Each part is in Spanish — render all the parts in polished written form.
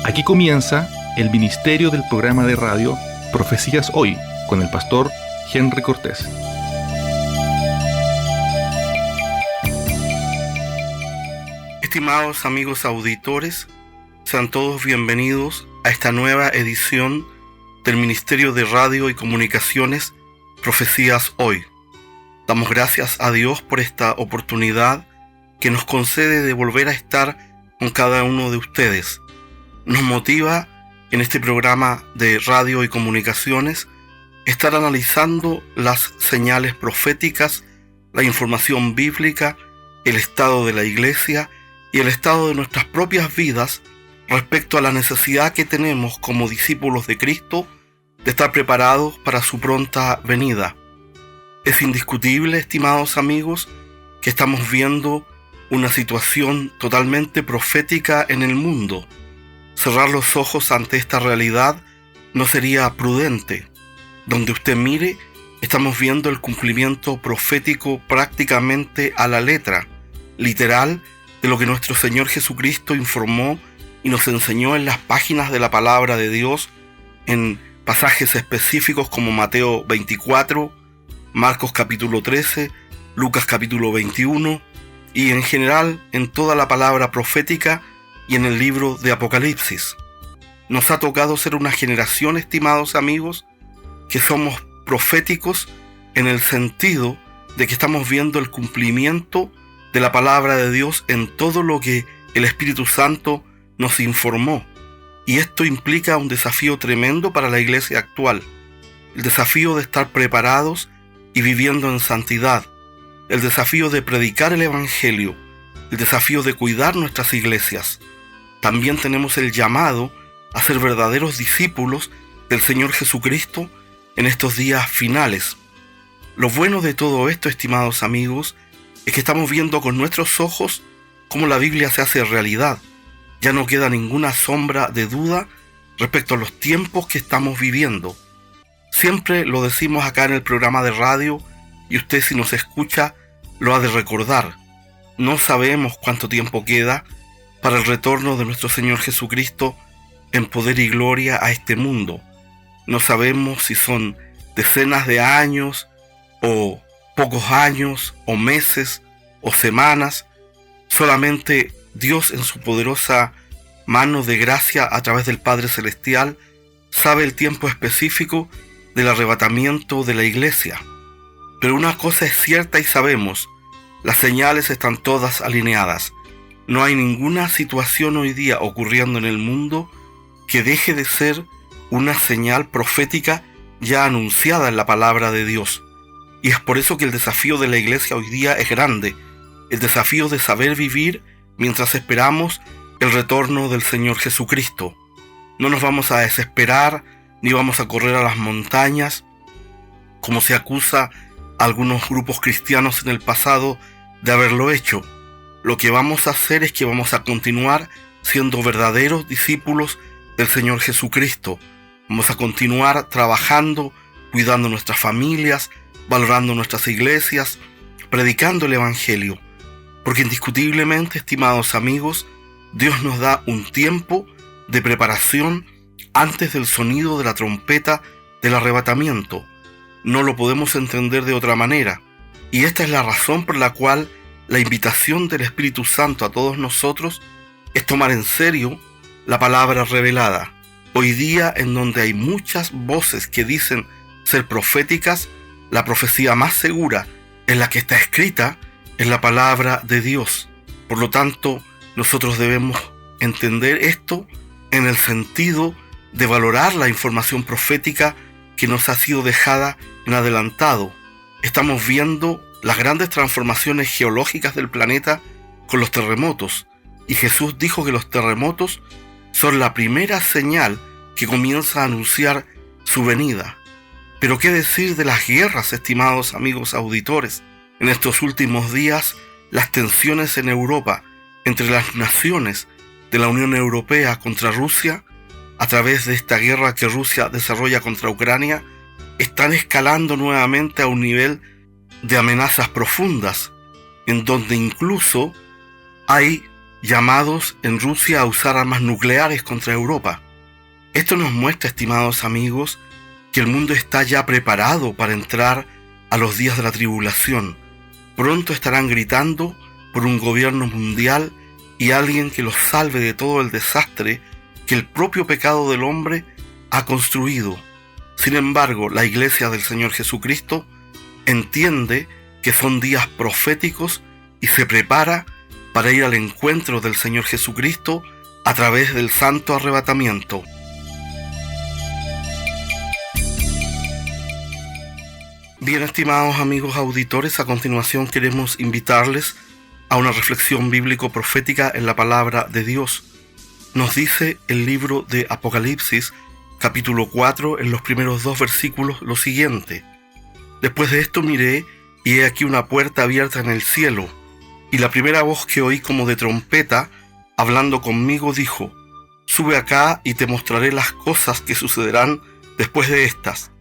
Aquí comienza el ministerio del programa de radio Profecías Hoy con el pastor Henry Cortés. Estimados amigos auditores, sean todos bienvenidos a esta nueva edición del Ministerio de Radio y Comunicaciones Profecías Hoy. Damos gracias a Dios por esta oportunidad que nos concede de volver a estar con cada uno de ustedes. Nos motiva en este programa de radio y comunicaciones estar analizando las señales proféticas, la información bíblica, el estado de la iglesia y el estado de nuestras propias vidas respecto a la necesidad que tenemos como discípulos de Cristo de estar preparados para su pronta venida. Es indiscutible, estimados amigos, que estamos viendo una situación totalmente profética en el mundo. Cerrar los ojos ante esta realidad no sería prudente. Donde usted mire, estamos viendo el cumplimiento profético prácticamente a la letra, literal, de lo que nuestro Señor Jesucristo informó y nos enseñó en las páginas de la palabra de Dios, en pasajes específicos como Mateo 24, Marcos capítulo 13, Lucas capítulo 21, y en general en toda la palabra profética y en el libro de Apocalipsis. Nos ha tocado ser una generación, estimados amigos, que somos proféticos en el sentido de que estamos viendo el cumplimiento de la palabra de Dios en todo lo que el Espíritu Santo nos informó. Y esto implica un desafío tremendo para la iglesia actual. El desafío de estar preparados y viviendo en santidad. El desafío de predicar el Evangelio. El desafío de cuidar nuestras iglesias. También tenemos el llamado a ser verdaderos discípulos del Señor Jesucristo en estos días finales. Lo bueno de todo esto, estimados amigos, es que estamos viendo con nuestros ojos cómo la Biblia se hace realidad. Ya no queda ninguna sombra de duda respecto a los tiempos que estamos viviendo. Siempre lo decimos acá en el programa de radio, y usted, si nos escucha, lo ha de recordar. No sabemos cuánto tiempo queda para el retorno de nuestro Señor Jesucristo en poder y gloria a este mundo. No sabemos si son decenas de años, o pocos años, o meses, o semanas. Solamente Dios, en su poderosa mano de gracia a través del Padre Celestial, sabe el tiempo específico del arrebatamiento de la iglesia. Pero una cosa es cierta y sabemos: las señales están todas alineadas. No hay ninguna situación hoy día ocurriendo en el mundo que deje de ser una señal profética ya anunciada en la palabra de Dios. Y es por eso que el desafío de la iglesia hoy día es grande. El desafío de saber vivir mientras esperamos el retorno del Señor Jesucristo. No nos vamos a desesperar, ni vamos a correr a las montañas, como se acusa a algunos grupos cristianos en el pasado de haberlo hecho. Lo que vamos a hacer es que vamos a continuar siendo verdaderos discípulos del Señor Jesucristo. Vamos a continuar trabajando, cuidando nuestras familias, valorando nuestras iglesias, predicando el Evangelio. Porque indiscutiblemente, estimados amigos, Dios nos da un tiempo de preparación antes del sonido de la trompeta del arrebatamiento. No lo podemos entender de otra manera. Y esta es la razón por la cual la invitación del Espíritu Santo a todos nosotros es tomar en serio la palabra revelada. Hoy día, en donde hay muchas voces que dicen ser proféticas, la profecía más segura es la que está escrita en la palabra de Dios. Por lo tanto, nosotros debemos entender esto en el sentido de valorar la información profética que nos ha sido dejada en adelantado. Estamos viendo las grandes transformaciones geológicas del planeta con los terremotos, y Jesús dijo que los terremotos son la primera señal que comienza a anunciar su venida. Pero ¿qué decir de las guerras, estimados amigos auditores? En estos últimos días, las tensiones en Europa entre las naciones de la Unión Europea contra Rusia, a través de esta guerra que Rusia desarrolla contra Ucrania, están escalando nuevamente a un nivel de amenazas profundas, en donde incluso hay llamados en Rusia a usar armas nucleares contra Europa. Esto nos muestra, estimados amigos, que el mundo está ya preparado para entrar a los días de la tribulación. Pronto estarán gritando por un gobierno mundial y alguien que los salve de todo el desastre que el propio pecado del hombre ha construido. Sin embargo, la Iglesia del Señor Jesucristo entiende que son días proféticos y se prepara para ir al encuentro del Señor Jesucristo a través del santo arrebatamiento. Bien, estimados amigos auditores, a continuación queremos invitarles a una reflexión bíblico-profética en la palabra de Dios. Nos dice el libro de Apocalipsis, capítulo 4, en los primeros 2 versículos, lo siguiente: Después de esto miré, y he aquí una puerta abierta en el cielo, y la primera voz que oí como de trompeta, hablando conmigo, dijo: Sube acá y te mostraré las cosas que sucederán después de estas.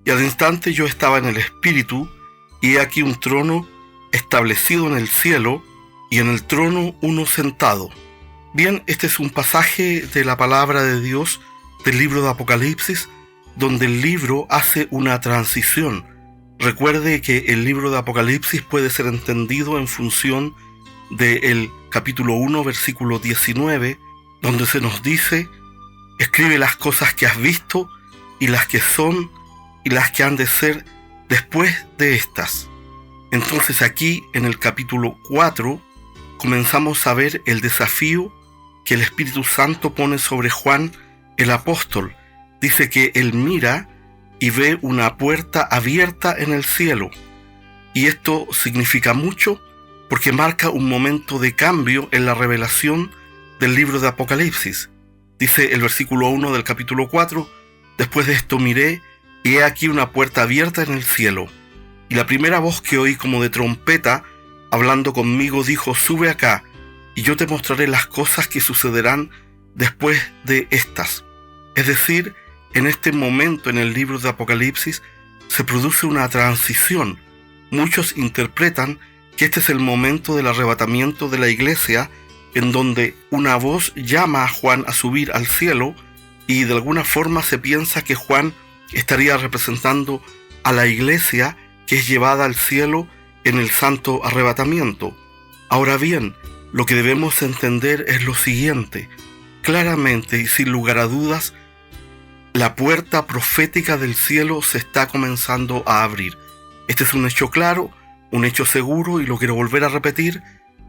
Y al instante yo estaba en el Espíritu, y he aquí un trono establecido en el cielo, y en el trono uno sentado. Bien, este es un pasaje de la palabra de Dios del libro de Apocalipsis, donde el libro hace una transición. Recuerde que el libro de Apocalipsis puede ser entendido en función del capítulo 1, versículo 19, donde se nos dice: escribe las cosas que has visto, y las que son, y las que han de ser después de estas. Entonces aquí, en el capítulo 4, comenzamos a ver el desafío que el Espíritu Santo pone sobre Juan el apóstol. Dice que él mira y ve una puerta abierta en el cielo. Y esto significa mucho porque marca un momento de cambio en la revelación del libro de Apocalipsis. Dice el versículo 1 del capítulo 4: Después de esto miré, y he aquí una puerta abierta en el cielo. Y la primera voz que oí como de trompeta, hablando conmigo, dijo: Sube acá, y yo te mostraré las cosas que sucederán después de estas. Es decir, en este momento en el libro de Apocalipsis se produce una transición. Muchos interpretan que este es el momento del arrebatamiento de la iglesia, en donde una voz llama a Juan a subir al cielo, y de alguna forma se piensa que Juan estaría representando a la iglesia que es llevada al cielo en el santo arrebatamiento. Ahora bien, lo que debemos entender es lo siguiente: claramente y sin lugar a dudas, la puerta profética del cielo se está comenzando a abrir. Este es un hecho claro, un hecho seguro, y lo quiero volver a repetir: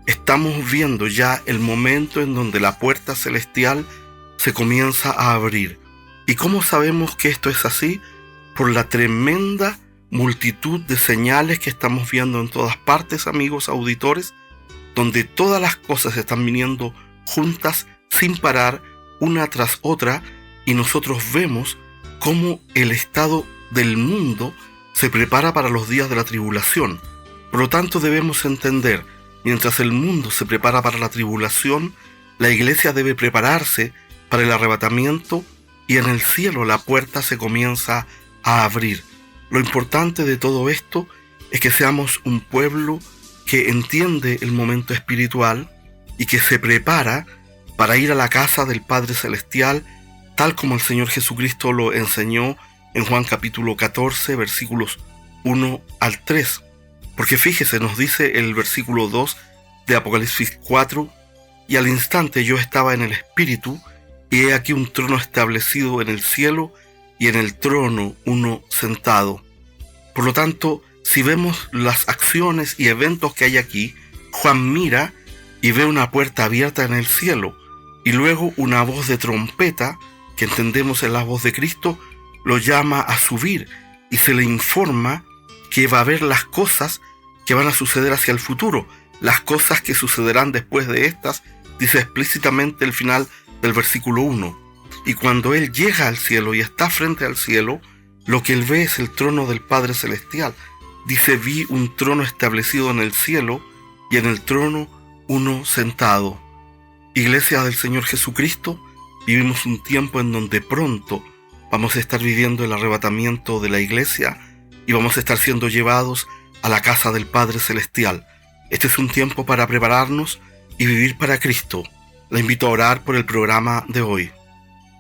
estamos viendo ya el momento en donde la puerta celestial se comienza a abrir. ¿Y cómo sabemos que esto es así? Por la tremenda multitud de señales que estamos viendo en todas partes, amigos auditores, donde todas las cosas están viniendo juntas sin parar, una tras otra, y nosotros vemos cómo el estado del mundo se prepara para los días de la tribulación. Por lo tanto, debemos entender, mientras el mundo se prepara para la tribulación, la iglesia debe prepararse para el arrebatamiento, y en el cielo la puerta se comienza a abrir. Lo importante de todo esto es que seamos un pueblo que entiende el momento espiritual y que se prepara para ir a la casa del Padre Celestial, tal como el Señor Jesucristo lo enseñó en Juan capítulo 14, versículos 1 al 3. Porque fíjese, nos dice el versículo 2 de Apocalipsis 4: Y al instante yo estaba en el Espíritu, y he aquí un trono establecido en el cielo, y en el trono uno sentado. Por lo tanto, si vemos las acciones y eventos que hay aquí, Juan mira y ve una puerta abierta en el cielo, y luego una voz de trompeta, que entendemos es la voz de Cristo, lo llama a subir, y se le informa que va a haber las cosas que van a suceder hacia el futuro, las cosas que sucederán después de estas, dice explícitamente el final del versículo 1. Y cuando él llega al cielo y está frente al cielo, lo que él ve es el trono del Padre Celestial. Dice: vi un trono establecido en el cielo, y en el trono uno sentado. Iglesia del Señor Jesucristo, vivimos un tiempo en donde pronto vamos a estar viviendo el arrebatamiento de la iglesia, y vamos a estar siendo llevados a la casa del Padre Celestial. Este es un tiempo para prepararnos, y vivir para Cristo, la invito a orar por el programa de hoy.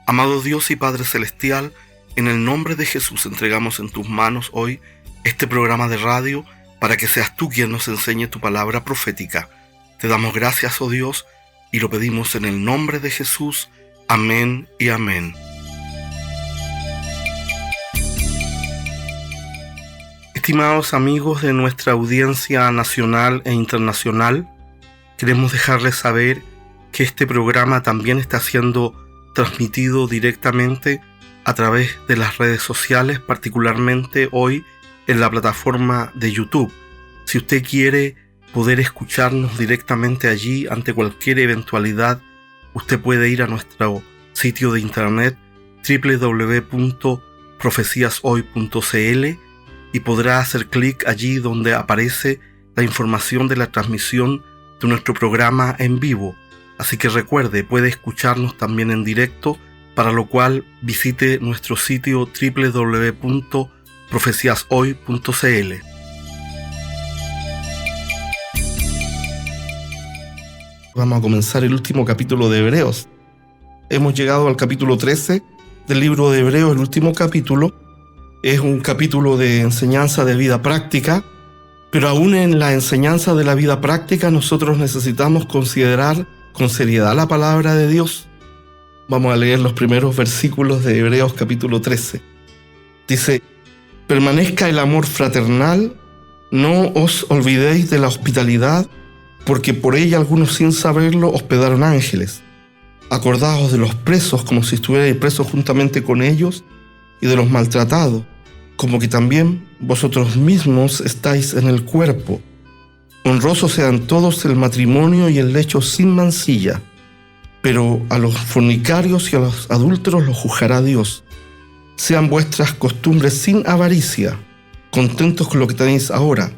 Amado Dios y Padre Celestial, en el nombre de Jesús entregamos en tus manos hoy este programa de radio para que seas tú quien nos enseñe tu palabra profética. Te damos gracias, oh Dios, y lo pedimos en el nombre de Jesús. Amén y amén. Estimados amigos de nuestra audiencia nacional e internacional, queremos dejarles saber que este programa también está siendo transmitido directamente a través de las redes sociales, particularmente hoy en la plataforma de YouTube. Si usted quiere poder escucharnos directamente allí ante cualquier eventualidad, usted puede ir a nuestro sitio de internet www.profeciashoy.cl y podrá hacer clic allí donde aparece la información de la transmisión de nuestro programa en vivo. Así que recuerde, puede escucharnos también en directo, para lo cual visite nuestro sitio www.profeciashoy.cl. Vamos a comenzar el último capítulo de Hebreos. Hemos llegado al capítulo 13 del libro de Hebreos, el último capítulo. Es un capítulo de enseñanza de vida práctica, pero aún en la enseñanza de la vida práctica nosotros necesitamos considerar con seriedad la palabra de Dios. Vamos a leer los primeros versículos de Hebreos capítulo 13. Dice: permanezca el amor fraternal, no os olvidéis de la hospitalidad, porque por ella algunos sin saberlo hospedaron ángeles. Acordaos de los presos como si estuvierais presos juntamente con ellos, y de los maltratados, como que también vosotros mismos estáis en el cuerpo. Honrosos sean todos el matrimonio y el lecho sin mancilla, pero a los fornicarios y a los adúlteros los juzgará Dios. Sean vuestras costumbres sin avaricia, contentos con lo que tenéis ahora,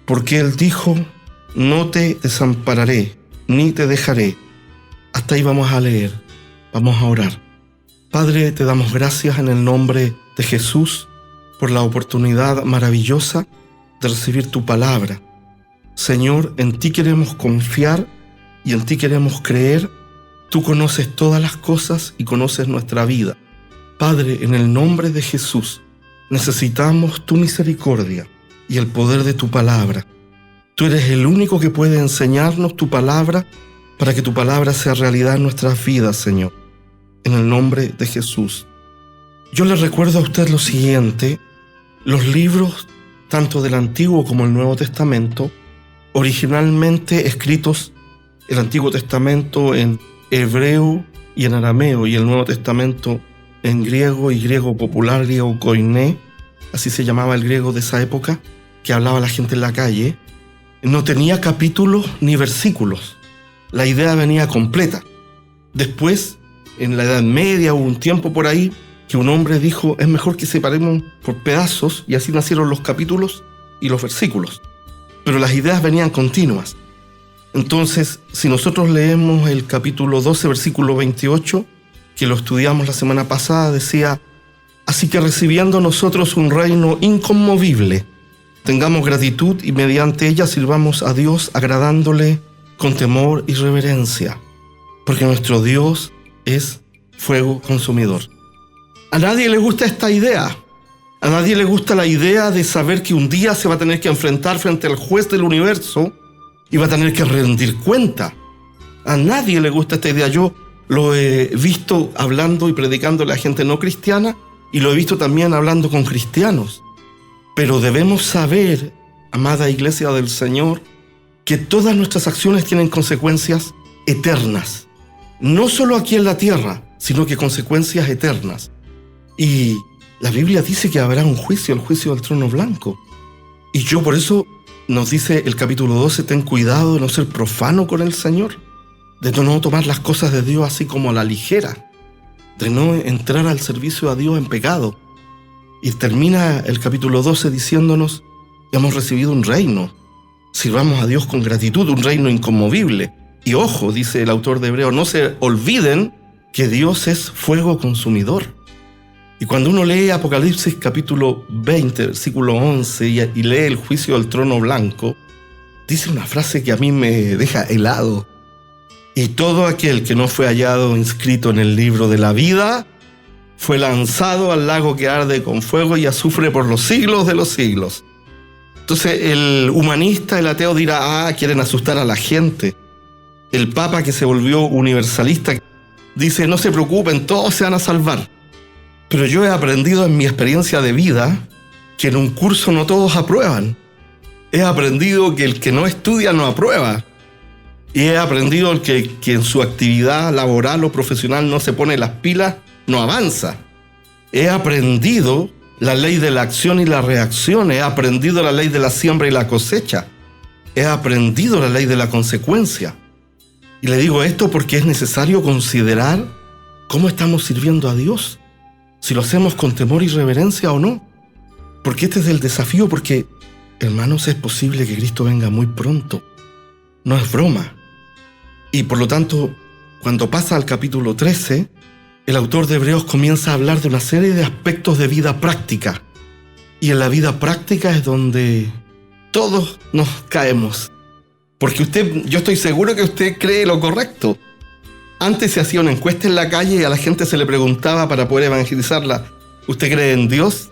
porque Él dijo: no te desampararé, ni te dejaré. Hasta ahí vamos a leer, vamos a orar. Padre, te damos gracias en el nombre de Jesús por la oportunidad maravillosa de recibir tu palabra. Señor, en ti queremos confiar y en ti queremos creer. Tú conoces todas las cosas y conoces nuestra vida. Padre, en el nombre de Jesús, necesitamos tu misericordia y el poder de tu palabra. Tú eres el único que puede enseñarnos tu palabra para que tu palabra sea realidad en nuestras vidas, Señor. En el nombre de Jesús. Yo le recuerdo a usted lo siguiente: los libros, tanto del Antiguo como el Nuevo Testamento, originalmente escritos, el Antiguo Testamento en hebreo y en arameo, y el Nuevo Testamento en griego y griego popular, griego koiné, así se llamaba el griego de esa época, que hablaba la gente en la calle, no tenía capítulos ni versículos. La idea venía completa. Después, en la Edad Media, hubo un tiempo por ahí que un hombre dijo: es mejor que separemos por pedazos, y así nacieron los capítulos y los versículos. Pero las ideas venían continuas. Entonces, si nosotros leemos el capítulo 12, versículo 28, que lo estudiamos la semana pasada, decía: así que recibiendo nosotros un reino inconmovible, tengamos gratitud y mediante ella sirvamos a Dios agradándole con temor y reverencia, porque nuestro Dios es fuego consumidor. A nadie le gusta esta idea. A nadie le gusta la idea de saber que un día se va a tener que enfrentar frente al juez del universo y va a tener que rendir cuenta. A nadie le gusta esta idea. Yo lo he visto hablando y predicando a la gente no cristiana, y lo he visto también hablando con cristianos. Pero debemos saber, amada Iglesia del Señor, que todas nuestras acciones tienen consecuencias eternas. No solo aquí en la tierra, sino que consecuencias eternas. Y la Biblia dice que habrá un juicio, el juicio del trono blanco. Y yo por eso nos dice el capítulo 12, ten cuidado de no ser profano con el Señor, de no tomar las cosas de Dios así como a la ligera, de no entrar al servicio a Dios en pecado. Y termina el capítulo 12 diciéndonos que hemos recibido un reino. Sirvamos a Dios con gratitud, un reino inconmovible. Y ojo, dice el autor de Hebreos, no se olviden que Dios es fuego consumidor. Y cuando uno lee Apocalipsis capítulo 20, versículo 11, y lee el juicio del trono blanco, dice una frase que a mí me deja helado. Y todo aquel que no fue hallado inscrito en el libro de la vida fue lanzado al lago que arde con fuego y azufre por los siglos de los siglos. Entonces el humanista, el ateo dirá, quieren asustar a la gente. El Papa, que se volvió universalista, dice, no se preocupen, todos se van a salvar. Pero yo he aprendido en mi experiencia de vida que en un curso no todos aprueban. He aprendido que el que no estudia no aprueba. Y he aprendido que en su actividad laboral o profesional no se pone las pilas, no avanza. He aprendido la ley de la acción y la reacción. He aprendido la ley de la siembra y la cosecha. He aprendido la ley de la consecuencia. Y le digo esto porque es necesario considerar cómo estamos sirviendo a Dios. Si lo hacemos con temor y reverencia o no. Porque este es el desafío, porque, hermanos, es posible que Cristo venga muy pronto. No es broma. Y por lo tanto, cuando pasa al capítulo 13, el autor de Hebreos comienza a hablar de una serie de aspectos de vida práctica. Y en la vida práctica es donde todos nos caemos. Porque yo estoy seguro que usted cree lo correcto. Antes se hacía una encuesta en la calle y a la gente se le preguntaba para poder evangelizarla, ¿usted cree en Dios?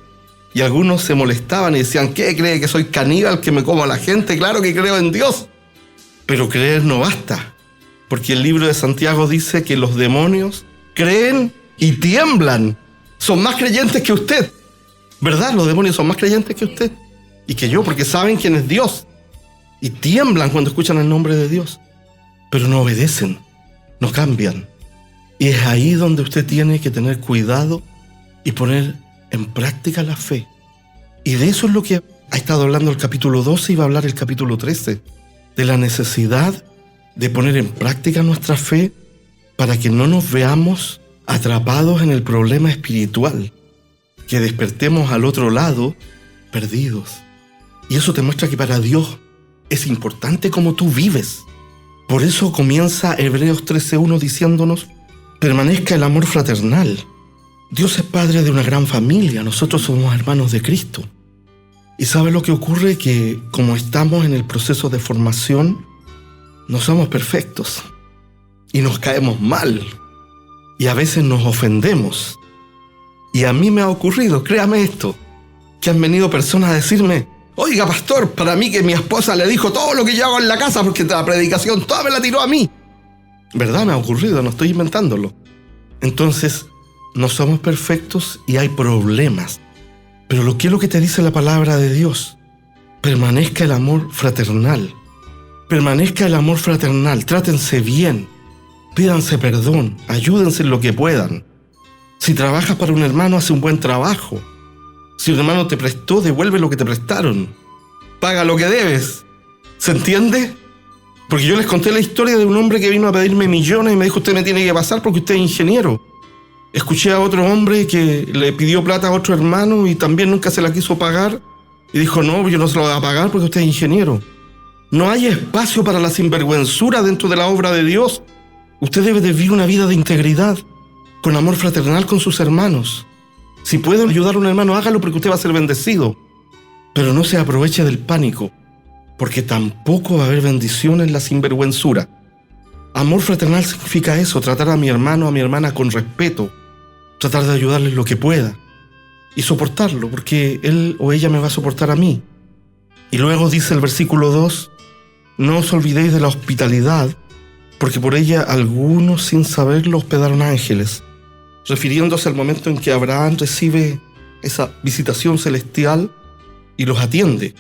Y algunos se molestaban y decían, ¿qué cree que soy caníbal, que me como a la gente? Claro que creo en Dios. Pero creer no basta. Porque el libro de Santiago dice que los demonios creen y tiemblan. Son más creyentes que usted. ¿Verdad? Los demonios son más creyentes que usted y que yo, porque saben quién es Dios. Y tiemblan cuando escuchan el nombre de Dios. Pero no obedecen, no cambian. Y es ahí donde usted tiene que tener cuidado y poner en práctica la fe. Y de eso es lo que ha estado hablando el capítulo 12 y va a hablar el capítulo 13. De la necesidad de poner en práctica nuestra fe para que no nos veamos atrapados en el problema espiritual, que despertemos al otro lado perdidos. Y eso te muestra que para Dios es importante cómo tú vives. Por eso comienza Hebreos 13:1 diciéndonos, permanezca el amor fraternal. Dios es padre de una gran familia, nosotros somos hermanos de Cristo. Y ¿sabe lo que ocurre? Que como estamos en el proceso de formación, no somos perfectos y nos caemos mal y a veces nos ofendemos. Y a mí me ha ocurrido, créame esto, que han venido personas a decirme, oiga pastor, para mí que mi esposa le dijo todo lo que yo hago en la casa porque la predicación toda me la tiró a mí. ¿Verdad? Me ha ocurrido, no estoy inventándolo. Entonces, no somos perfectos y hay problemas. Pero lo que es lo que te dice la palabra de Dios, permanezca el amor fraternal. Permanezca el amor fraternal, trátense bien, pídanse perdón, ayúdense en lo que puedan. Si trabajas para un hermano, hace un buen trabajo. Si un hermano te prestó, devuelve lo que te prestaron. Paga lo que debes. ¿Se entiende? Porque yo les conté la historia de un hombre que vino a pedirme millones y me dijo, usted me tiene que pasar porque usted es ingeniero. Escuché a otro hombre que le pidió plata a otro hermano y también nunca se la quiso pagar. Y dijo, no, yo no se la voy a pagar porque usted es ingeniero. No hay espacio para la sinvergüenzura dentro de la obra de Dios. Usted debe vivir una vida de integridad, con amor fraternal con sus hermanos. Si puede ayudar a un hermano, hágalo porque usted va a ser bendecido. Pero no se aproveche del pánico, porque tampoco va a haber bendición en la sinvergüenzura. Amor fraternal significa eso, tratar a mi hermano, a mi hermana con respeto, tratar de ayudarles lo que pueda y soportarlo, porque él o ella me va a soportar a mí. Y luego dice el versículo 2, no os olvidéis de la hospitalidad, porque por ella algunos sin saberlo hospedaron ángeles, refiriéndose al momento en que Abraham recibe esa visitación celestial y los atiende.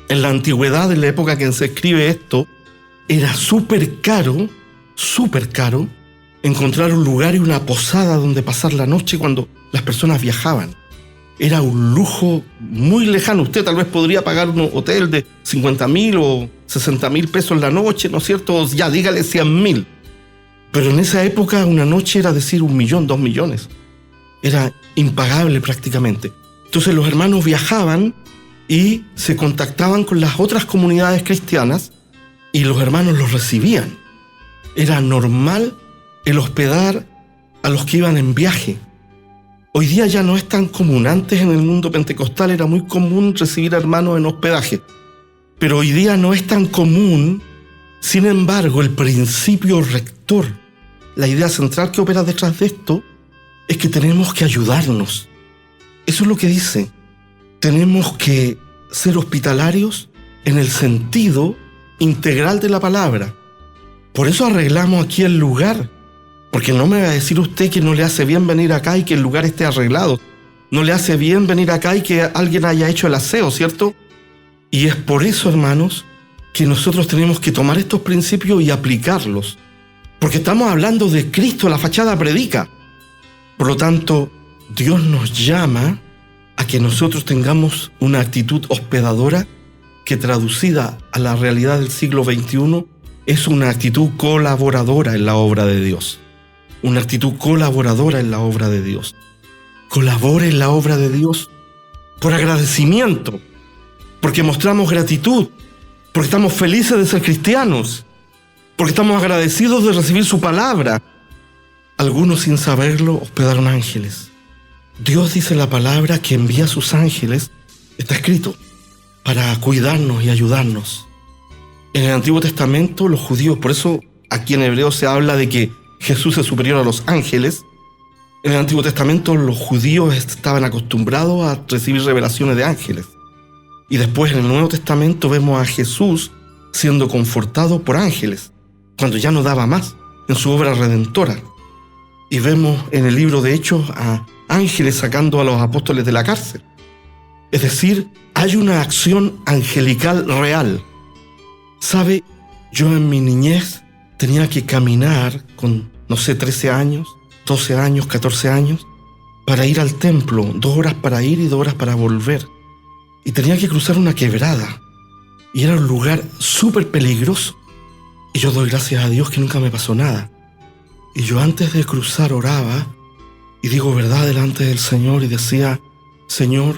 En la antigüedad, en la época en que se escribe esto, era súper caro encontrar un lugar y una posada donde pasar la noche cuando las personas viajaban. Era un lujo muy lejano. Usted tal vez podría pagar un hotel de 50,000 o 60,000 pesos la noche, ¿no es cierto? Ya dígale 100,000. Pero en esa época una noche era decir 1 millón, 2 millones. Era impagable prácticamente. Entonces los hermanos viajaban y se contactaban con las otras comunidades cristianas y los hermanos los recibían. Era normal el hospedar a los que iban en viaje. Hoy día ya no es tan común. Antes en el mundo pentecostal era muy común recibir hermanos en hospedaje. Pero hoy día no es tan común Sin embargo, el principio rector, la idea central que opera detrás de esto, es que tenemos que ayudarnos. Eso es lo que dice. Tenemos que ser hospitalarios en el sentido integral de la palabra. Por eso arreglamos aquí el lugar. Porque no me va a decir usted que no le hace bien venir acá y que el lugar esté arreglado. No le hace bien venir acá y que alguien haya hecho el aseo, ¿cierto? Y es por eso, hermanos, que nosotros tenemos que tomar estos principios y aplicarlos. Porque estamos hablando de Cristo, la fachada predica. Por lo tanto, Dios nos llama a que nosotros tengamos una actitud hospedadora que, traducida a la realidad del siglo XXI, es una actitud colaboradora en la obra de Dios. Una actitud colaboradora en la obra de Dios. Colabore en la obra de Dios por agradecimiento, porque mostramos gratitud, porque estamos felices de ser cristianos, porque estamos agradecidos de recibir su palabra. Algunos, sin saberlo, hospedaron ángeles. Dios dice en la palabra que envía a sus ángeles, está escrito, para cuidarnos y ayudarnos. En el Antiguo Testamento, los judíos, por eso aquí en Hebreos se habla de que Jesús es superior a los ángeles. En el Antiguo Testamento los judíos estaban acostumbrados a recibir revelaciones de ángeles. Y después en el Nuevo Testamento vemos a Jesús siendo confortado por ángeles, cuando ya no daba más en su obra redentora. Y vemos en el libro de Hechos a ángeles sacando a los apóstoles de la cárcel. Es decir, hay una acción angelical real. ¿Sabe? Yo en mi niñez tenía que caminar con, 13 años, 12 años, 14 años, para ir al templo, 2 horas para ir y 2 horas para volver. Y tenía que cruzar una quebrada. Y era un lugar súper peligroso. Y yo doy gracias a Dios que nunca me pasó nada. Y yo antes de cruzar oraba y digo verdad delante del Señor y decía, Señor,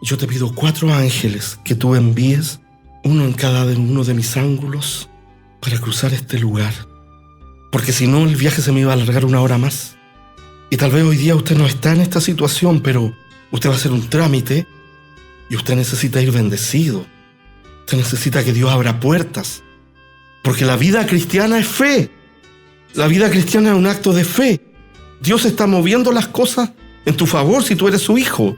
yo te pido 4 ángeles que tú envíes, uno en cada uno de mis ángulos, para cruzar este lugar. Porque si no, el viaje se me iba a alargar 1 hora más. Y tal vez hoy día usted no está en esta situación, pero usted va a hacer un trámite y usted necesita ir bendecido. Usted necesita que Dios abra puertas. Porque la vida cristiana es fe. La vida cristiana es un acto de fe. Dios está moviendo las cosas en tu favor si tú eres su hijo.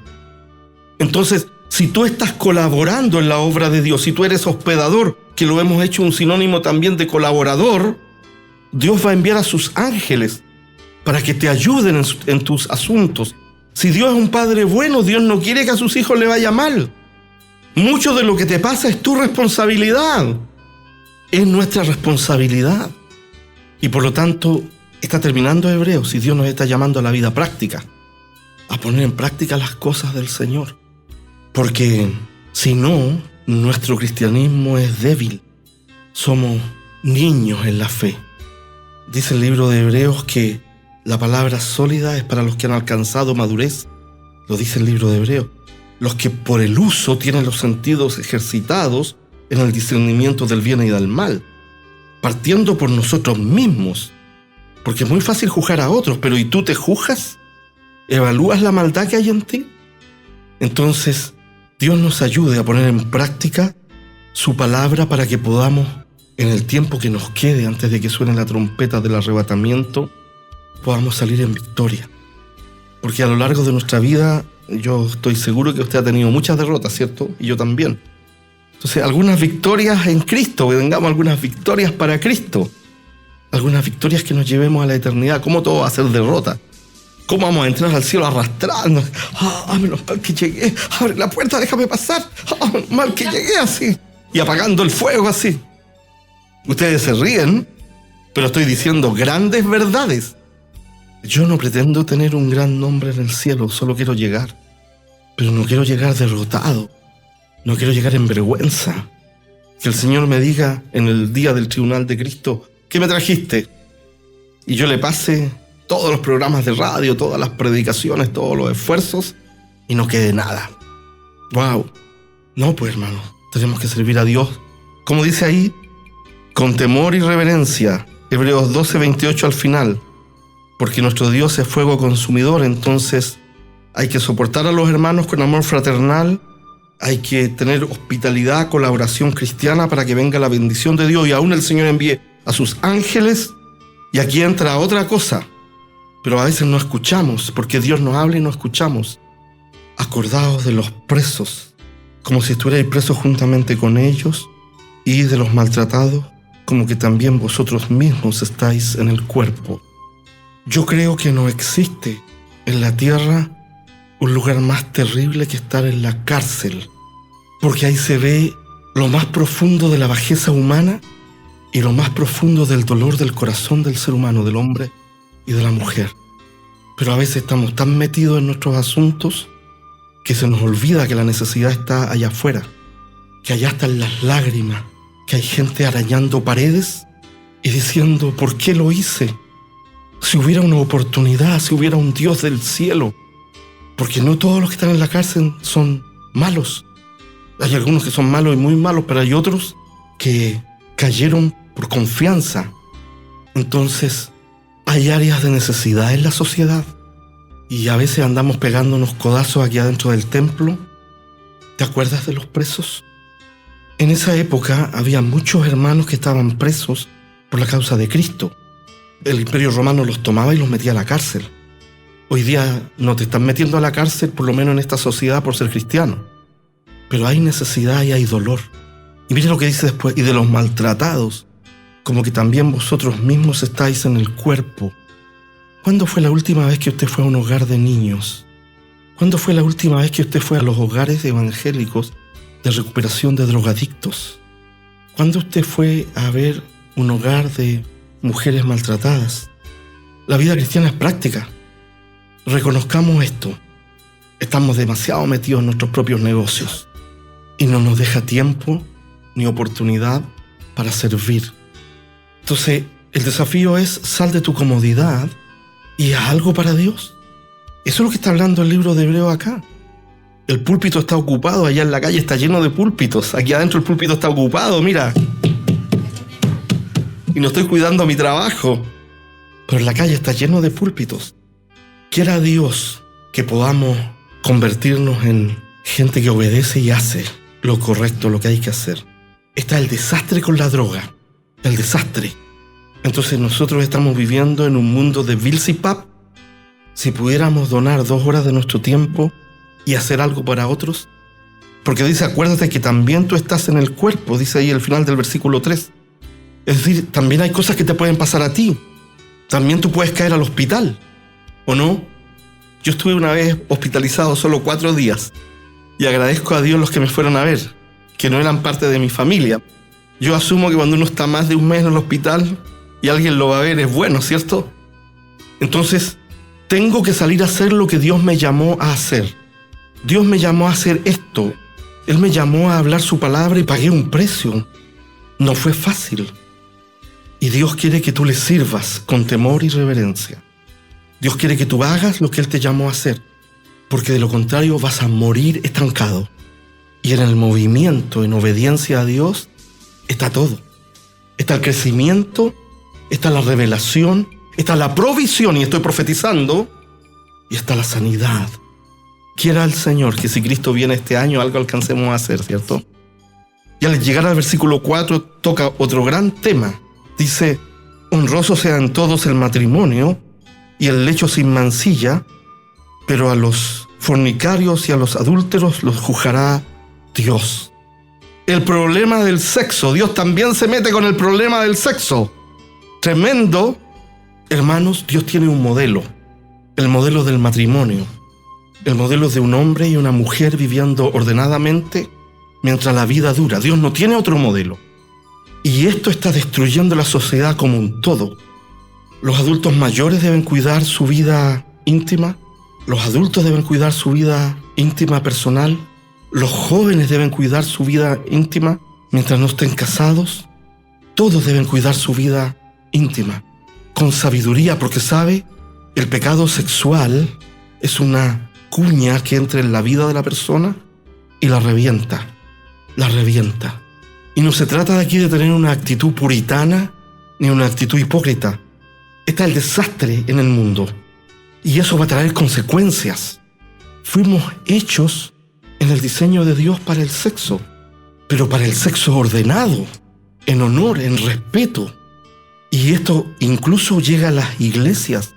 Entonces, si tú estás colaborando en la obra de Dios, si tú eres hospedador, que lo hemos hecho un sinónimo también de colaborador, Dios va a enviar a sus ángeles para que te ayuden en tus asuntos. Si Dios es un padre bueno, Dios no quiere que a sus hijos le vaya mal. Mucho de lo que te pasa es tu responsabilidad. Es nuestra responsabilidad. Y por lo tanto, está terminando Hebreos y Dios nos está llamando a la vida práctica, a poner en práctica las cosas del Señor. Porque si no, nuestro cristianismo es débil. Somos niños en la fe. Dice el libro de Hebreos que la palabra sólida es para los que han alcanzado madurez. Lo dice el libro de Hebreos. Los que por el uso tienen los sentidos ejercitados en el discernimiento del bien y del mal, partiendo por nosotros mismos. Porque es muy fácil juzgar a otros, pero ¿y tú te juzgas? ¿Evalúas la maldad que hay en ti? Entonces, Dios nos ayude a poner en práctica su palabra para que podamos, en el tiempo que nos quede antes de que suene la trompeta del arrebatamiento, podamos salir en victoria. Porque a lo largo de nuestra vida, yo estoy seguro que usted ha tenido muchas derrotas, ¿cierto? Y yo también. Entonces, algunas victorias en Cristo, que tengamos algunas victorias para Cristo. Algunas victorias que nos llevemos a la eternidad. ¿Cómo todo va a ser derrota? ¿Cómo vamos a entrar al cielo arrastrando? Menos mal que llegué. Abre la puerta, déjame pasar. Menos mal que llegué así. Y apagando el fuego así. Ustedes se ríen, pero estoy diciendo grandes verdades. Yo no pretendo tener un gran nombre en el cielo, solo quiero llegar. Pero no quiero llegar derrotado. No quiero llegar en vergüenza. Que el Señor me diga en el día del tribunal de Cristo, ¿qué me trajiste? Y yo le pase todos los programas de radio, todas las predicaciones, todos los esfuerzos, y no quede nada. ¡Wow! No, pues hermano, tenemos que servir a Dios. Como dice ahí, con temor y reverencia, Hebreos 12:28 al final, porque nuestro Dios es fuego consumidor, entonces hay que soportar a los hermanos con amor fraternal, Hay que tener hospitalidad, colaboración cristiana para que venga la bendición de Dios y aún el Señor envíe a sus ángeles. Y aquí entra otra cosa, pero a veces no escuchamos, porque Dios nos habla y no escuchamos. Acordaos de los presos, como si estuvierais presos juntamente con ellos, y de los maltratados, como que también vosotros mismos estáis en el cuerpo. Yo creo que no existe en la tierra un lugar más terrible que estar en la cárcel, porque ahí se ve lo más profundo de la bajeza humana y lo más profundo del dolor del corazón del ser humano, del hombre y de la mujer. Pero a veces estamos tan metidos en nuestros asuntos que se nos olvida que la necesidad está allá afuera, que allá están las lágrimas, que hay gente arañando paredes y diciendo, ¿por qué lo hice? Si hubiera una oportunidad, si hubiera un Dios del cielo. Porque no todos los que están en la cárcel son malos. Hay algunos que son malos y muy malos, pero hay otros que cayeron por confianza. Entonces, hay áreas de necesidad en la sociedad y a veces andamos pegándonos codazos aquí adentro del templo. ¿Te acuerdas de los presos? En esa época había muchos hermanos que estaban presos por la causa de Cristo. El Imperio Romano los tomaba y los metía a la cárcel. Hoy día no te están metiendo a la cárcel, por lo menos en esta sociedad, por ser cristiano. Pero hay necesidad y hay dolor. Y mire lo que dice después, y de los maltratados, como que también vosotros mismos estáis en el cuerpo. ¿Cuándo fue la última vez que usted fue a un hogar de niños? ¿Cuándo fue la última vez que usted fue a los hogares evangélicos de recuperación de drogadictos? ¿Cuándo usted fue a ver un hogar de mujeres maltratadas? La vida cristiana es práctica. Reconozcamos esto. Estamos demasiado metidos en nuestros propios negocios y no nos deja tiempo ni oportunidad para servir. Entonces, el desafío es: sal de tu comodidad y haz algo para Dios. Eso es lo que está hablando el libro de Hebreos acá. El púlpito está ocupado, allá en la calle está lleno de púlpitos. Aquí adentro el púlpito está ocupado, mira. Y no estoy cuidando mi trabajo, pero en la calle está lleno de púlpitos. Quiera Dios que podamos convertirnos en gente que obedece y hace lo correcto, lo que hay que hacer. Está el desastre con la droga, el desastre. Entonces nosotros estamos viviendo en un mundo de Vilsipap. Si pudiéramos donar 2 horas de nuestro tiempo y hacer algo para otros, porque dice, acuérdate que también tú estás en el cuerpo, dice ahí al final del versículo 3. Es decir, también hay cosas que te pueden pasar a ti. También tú puedes caer al hospital, ¿o no? Yo estuve una vez hospitalizado solo 4 días y agradezco a Dios los que me fueron a ver, que no eran parte de mi familia. Yo asumo que cuando uno está más de un mes en el hospital y alguien lo va a ver, es bueno, ¿cierto? Entonces, tengo que salir a hacer lo que Dios me llamó a hacer. Dios me llamó a hacer esto. Él me llamó a hablar su palabra y pagué un precio. No fue fácil. Y Dios quiere que tú le sirvas con temor y reverencia. Dios quiere que tú hagas lo que Él te llamó a hacer, porque de lo contrario vas a morir estancado. Y en el movimiento, en obediencia a Dios, está todo. Está el crecimiento, está la revelación, está la provisión, y estoy profetizando, y está la sanidad. Quiera el Señor que si Cristo viene este año, algo alcancemos a hacer, ¿cierto? Y al llegar al versículo 4, toca otro gran tema. Dice, honroso sea en todos el matrimonio y el lecho sin mancilla, pero a los fornicarios y a los adúlteros los juzgará Dios. El problema del sexo, Dios también se mete con el problema del sexo. Tremendo. Hermanos, Dios tiene un modelo, el modelo del matrimonio, el modelo de un hombre y una mujer viviendo ordenadamente mientras la vida dura. Dios no tiene otro modelo. Y esto está destruyendo la sociedad como un todo. Los adultos mayores deben cuidar su vida íntima, los adultos deben cuidar su vida íntima personal, los jóvenes deben cuidar su vida íntima mientras no estén casados. Todos deben cuidar su vida íntima con sabiduría, porque sabe, el pecado sexual es una cuña que entra en la vida de la persona y la revienta. Y no se trata de aquí de tener una actitud puritana ni una actitud hipócrita. Está el desastre en el mundo y eso va a traer consecuencias. Fuimos hechos en el diseño de Dios para el sexo, pero para el sexo ordenado, en honor, en respeto. Y esto incluso llega a las iglesias.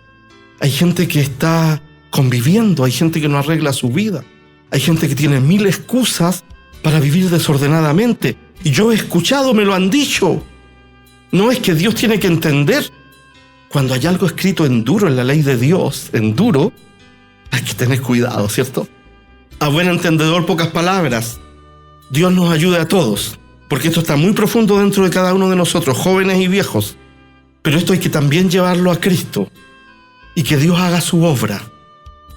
Hay gente que está conviviendo, hay gente que no arregla su vida, hay gente que tiene 1000 excusas para vivir desordenadamente. Y yo he escuchado, me lo han dicho. No es que Dios tiene que entender. Cuando hay algo escrito en duro en la ley de Dios, en duro, hay que tener cuidado, ¿cierto? A buen entendedor, pocas palabras. Dios nos ayude a todos, porque esto está muy profundo dentro de cada uno de nosotros, jóvenes y viejos. Pero esto hay que también llevarlo a Cristo y que Dios haga su obra,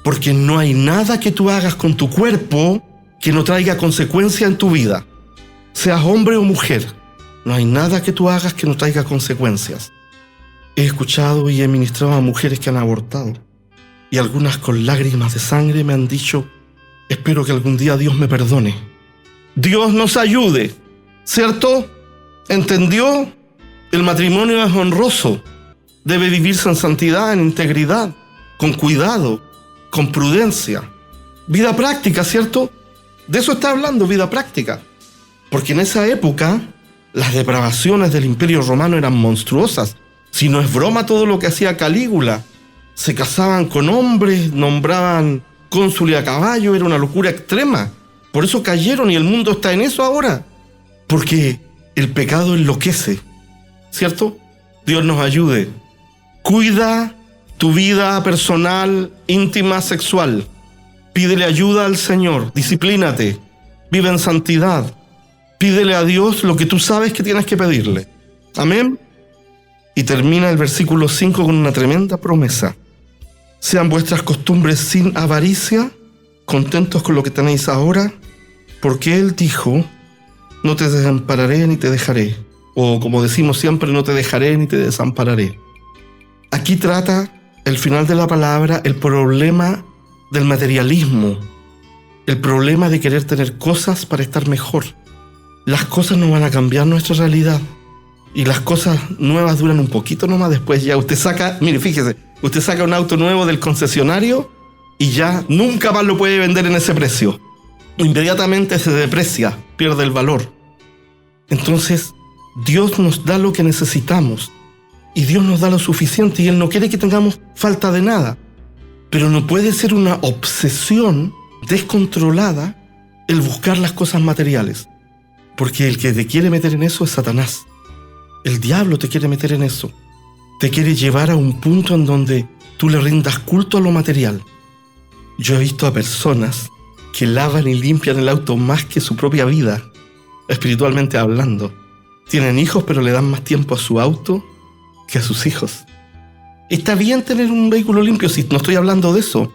porque no hay nada que tú hagas con tu cuerpo que no traiga consecuencia en tu vida. Seas hombre o mujer, no hay nada que tú hagas que no traiga consecuencias. He escuchado y he ministrado a mujeres que han abortado, y algunas con lágrimas de sangre me han dicho: espero que algún día Dios me perdone. Dios nos ayude, ¿cierto? ¿Entendió? El matrimonio es honroso, debe vivirse en santidad, en integridad, con cuidado, con prudencia. Vida práctica, ¿cierto? De eso está hablando, vida práctica. Porque en esa época las depravaciones del Imperio Romano eran monstruosas. Si no es broma todo lo que hacía Calígula. Se casaban con hombres, nombraban cónsul y a caballo, era una locura extrema. Por eso cayeron y el mundo está en eso ahora. Porque el pecado enloquece, ¿cierto? Dios nos ayude. Cuida tu vida personal, íntima, sexual. Pídele ayuda al Señor, disciplínate, vive en santidad. Pídele a Dios lo que tú sabes que tienes que pedirle. Amén. Y termina el versículo 5 con una tremenda promesa. Sean vuestras costumbres sin avaricia, contentos con lo que tenéis ahora, porque Él dijo: no te desampararé ni te dejaré. O como decimos siempre, no te dejaré ni te desampararé. Aquí trata el final de la palabra el problema del materialismo, el problema de querer tener cosas para estar mejor. Las cosas no van a cambiar nuestra realidad y las cosas nuevas duran un poquito nomás. Después ya usted saca, mire, fíjese, usted saca un auto nuevo del concesionario y ya nunca más lo puede vender en ese precio. Inmediatamente se deprecia, pierde el valor. Entonces, Dios nos da lo que necesitamos y Dios nos da lo suficiente y Él no quiere que tengamos falta de nada. Pero no puede ser una obsesión descontrolada el buscar las cosas materiales, porque el que te quiere meter en eso es Satanás. El diablo te quiere meter en eso. Te quiere llevar a un punto en donde tú le rindas culto a lo material. Yo he visto a personas que lavan y limpian el auto más que su propia vida, espiritualmente hablando. Tienen hijos, pero le dan más tiempo a su auto que a sus hijos. Está bien tener un vehículo limpio, si no estoy hablando de eso.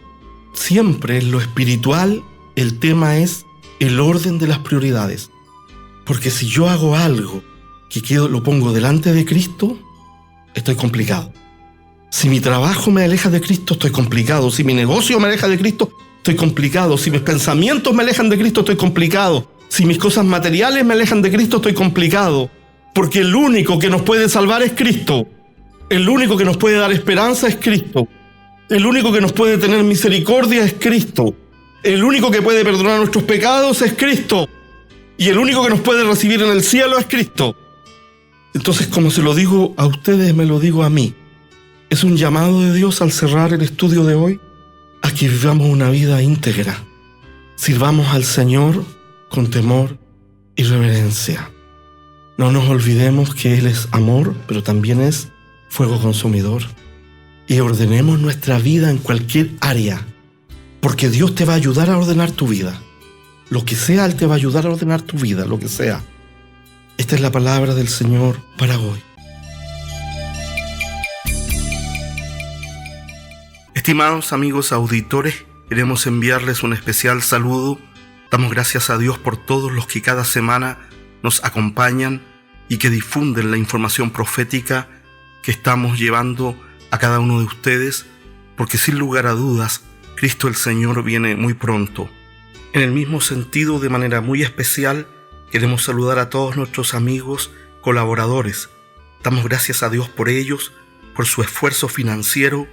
Siempre en lo espiritual el tema es el orden de las prioridades. Porque si yo hago algo que lo pongo delante de Cristo, estoy complicado. Si mi trabajo me aleja de Cristo, estoy complicado. Si mi negocio me aleja de Cristo, estoy complicado. Si mis pensamientos me alejan de Cristo, estoy complicado. Si mis cosas materiales me alejan de Cristo, estoy complicado. Porque el único que nos puede salvar es Cristo. El único que nos puede dar esperanza es Cristo. El único que nos puede tener misericordia es Cristo. El único que puede perdonar nuestros pecados es Cristo. Y el único que nos puede recibir en el cielo es Cristo. Entonces, como se lo digo a ustedes, me lo digo a mí. Es un llamado de Dios al cerrar el estudio de hoy a que vivamos una vida íntegra. Sirvamos al Señor con temor y reverencia. No nos olvidemos que Él es amor, pero también es fuego consumidor. Y ordenemos nuestra vida en cualquier área, porque Dios te va a ayudar a ordenar tu vida. Lo que sea, Él te va a ayudar a ordenar tu vida, lo que sea. Esta es la palabra del Señor para hoy. Estimados amigos auditores, queremos enviarles un especial saludo. Damos gracias a Dios por todos los que cada semana nos acompañan y que difunden la información profética que estamos llevando a cada uno de ustedes, porque sin lugar a dudas, Cristo el Señor viene muy pronto. En el mismo sentido, de manera muy especial, queremos saludar a todos nuestros amigos colaboradores. Damos gracias a Dios por ellos, por su esfuerzo financiero,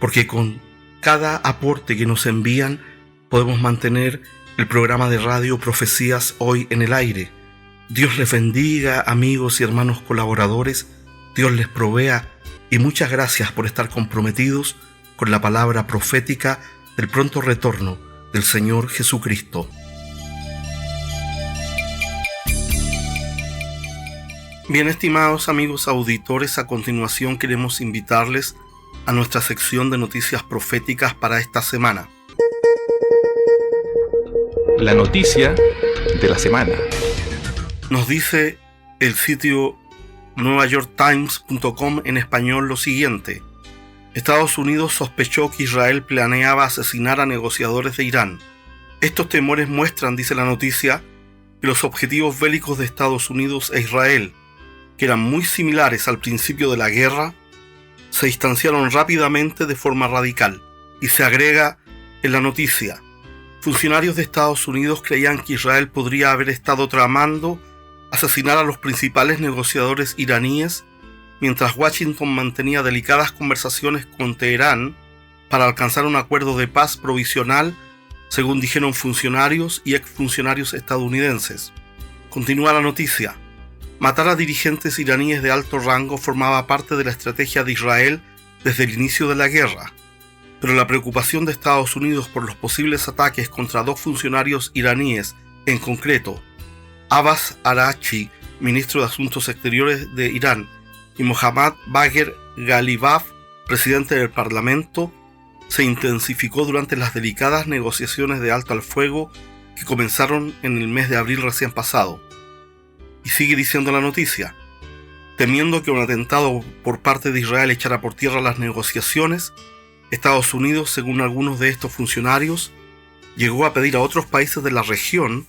porque con cada aporte que nos envían podemos mantener el programa de radio Profecías Hoy en el Aire. Dios les bendiga, amigos y hermanos colaboradores. Dios les provea y muchas gracias por estar comprometidos con la palabra profética del pronto retorno del Señor Jesucristo. Bien, estimados amigos auditores, a continuación queremos invitarles a nuestra sección de noticias proféticas para esta semana. La noticia de la semana. Nos dice el sitio NewYorkTimes.com en español lo siguiente: Estados Unidos sospechó que Israel planeaba asesinar a negociadores de Irán. Estos temores muestran, dice la noticia, que los objetivos bélicos de Estados Unidos e Israel, que eran muy similares al principio de la guerra, se distanciaron rápidamente de forma radical. Y se agrega en la noticia: funcionarios de Estados Unidos creían que Israel podría haber estado tramando asesinar a los principales negociadores iraníes mientras Washington mantenía delicadas conversaciones con Teherán para alcanzar un acuerdo de paz provisional, según dijeron funcionarios y exfuncionarios estadounidenses. Continúa la noticia: matar a dirigentes iraníes de alto rango formaba parte de la estrategia de Israel desde el inicio de la guerra, pero la preocupación de Estados Unidos por los posibles ataques contra dos funcionarios iraníes, en concreto, Abbas Araghchi, ministro de Asuntos Exteriores de Irán, y Mohammad Bagher Ghalibaf, presidente del Parlamento, se intensificó durante las delicadas negociaciones de alto al fuego que comenzaron en el mes de abril recién pasado. Y sigue diciendo la noticia: temiendo que un atentado por parte de Israel echara por tierra las negociaciones, Estados Unidos, según algunos de estos funcionarios, llegó a pedir a otros países de la región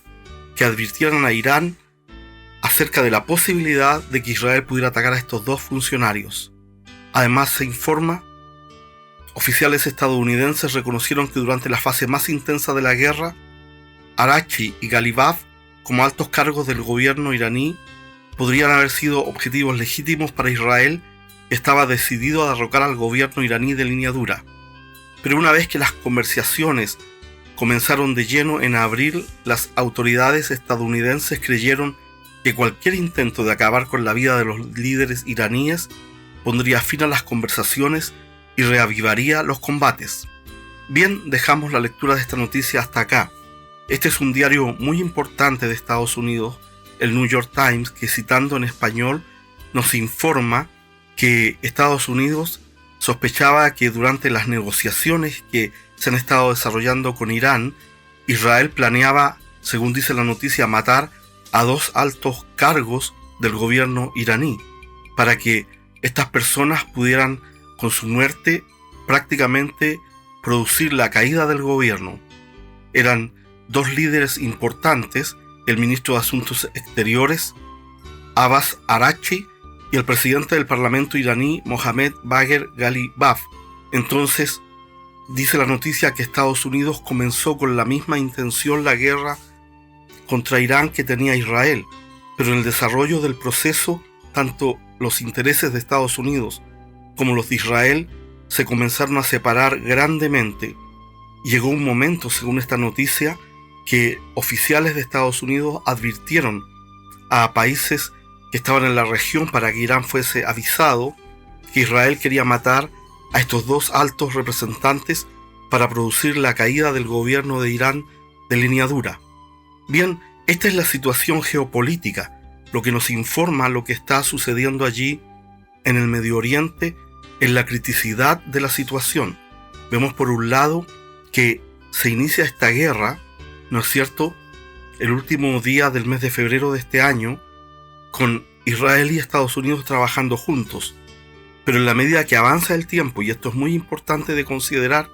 que advirtieran a Irán acerca de la posibilidad de que Israel pudiera atacar a estos dos funcionarios. Además, se informa, oficiales estadounidenses reconocieron que durante la fase más intensa de la guerra, Araghchi y Ghalibaf, como altos cargos del gobierno iraní, podrían haber sido objetivos legítimos para Israel, que estaba decidido a derrocar al gobierno iraní de línea dura. Pero una vez que las conversaciones comenzaron de lleno en abril, las autoridades estadounidenses creyeron que cualquier intento de acabar con la vida de los líderes iraníes pondría fin a las conversaciones y reavivaría los combates. Bien, dejamos la lectura de esta noticia hasta acá. Este es un diario muy importante de Estados Unidos, el New York Times, que citando en español nos informa que Estados Unidos sospechaba que durante las negociaciones que se han estado desarrollando con Irán, Israel planeaba, según dice la noticia, matar a dos altos cargos del gobierno iraní, para que estas personas pudieran, con su muerte, prácticamente producir la caída del gobierno. Eran dos líderes importantes, el ministro de Asuntos Exteriores, Abbas Araghchi, y el presidente del Parlamento iraní, Mohammad Bagher Ghalibaf. Entonces, dice la noticia que Estados Unidos comenzó con la misma intención la guerra contra Irán que tenía Israel, pero en el desarrollo del proceso, tanto los intereses de Estados Unidos como los de Israel se comenzaron a separar grandemente. Llegó un momento, según esta noticia, que oficiales de Estados Unidos advirtieron a países que estaban en la región para que Irán fuese avisado que Israel quería matar a estos dos altos representantes para producir la caída del gobierno de Irán de línea dura. Bien, esta es la situación geopolítica, lo que nos informa lo que está sucediendo allí en el Medio Oriente, en la criticidad de la situación. Vemos por un lado que se inicia esta guerra, ¿no es cierto?, el último día del mes de febrero de este año, con Israel y Estados Unidos trabajando juntos. Pero en la medida que avanza el tiempo, y esto es muy importante de considerar,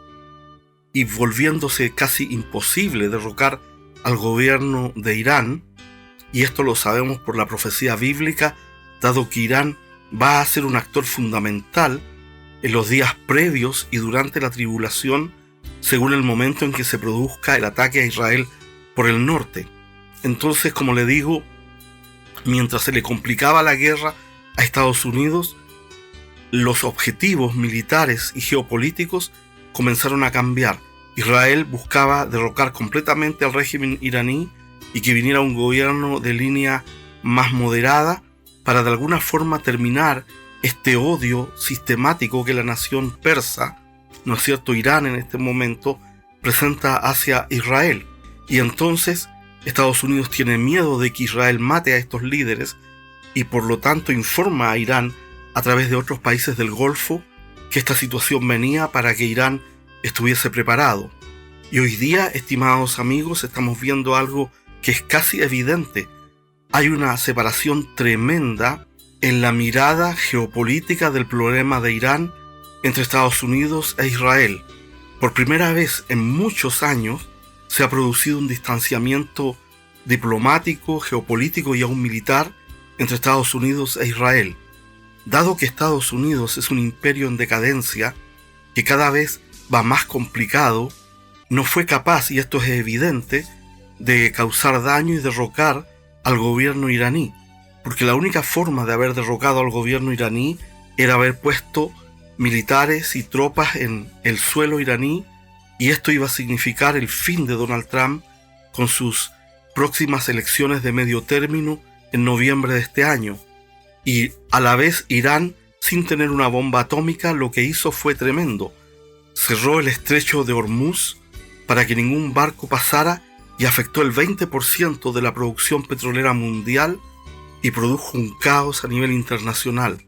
y volviéndose casi imposible derrocar al gobierno de Irán, y esto lo sabemos por la profecía bíblica, dado que Irán va a ser un actor fundamental en los días previos y durante la tribulación, según el momento en que se produzca el ataque a Israel por el norte. Entonces, como le digo, mientras se le complicaba la guerra a Estados Unidos, los objetivos militares y geopolíticos comenzaron a cambiar, y Israel buscaba derrocar completamente al régimen iraní y que viniera un gobierno de línea más moderada para de alguna forma terminar este odio sistemático que la nación persa, ¿no es cierto?, Irán en este momento, presenta hacia Israel. Y entonces Estados Unidos tiene miedo de que Israel mate a estos líderes y por lo tanto informa a Irán a través de otros países del Golfo que esta situación venía para que Irán estuviese preparado. Y hoy día, estimados amigos, estamos viendo algo que es casi evidente. Hay una separación tremenda en la mirada geopolítica del problema de Irán entre Estados Unidos e Israel. Por primera vez en muchos años se ha producido un distanciamiento diplomático, geopolítico y aún militar entre Estados Unidos e Israel. Dado que Estados Unidos es un imperio en decadencia, que cada vez va más complicado, no fue capaz, y esto es evidente, de causar daño y derrocar al gobierno iraní, porque la única forma de haber derrocado al gobierno iraní era haber puesto militares y tropas en el suelo iraní, y esto iba a significar el fin de Donald Trump con sus próximas elecciones de medio término en noviembre de este año. Y a la vez Irán, sin tener una bomba atómica, lo que hizo fue tremendo. Cerró el estrecho de Hormuz para que ningún barco pasara y afectó el 20% de la producción petrolera mundial y produjo un caos a nivel internacional.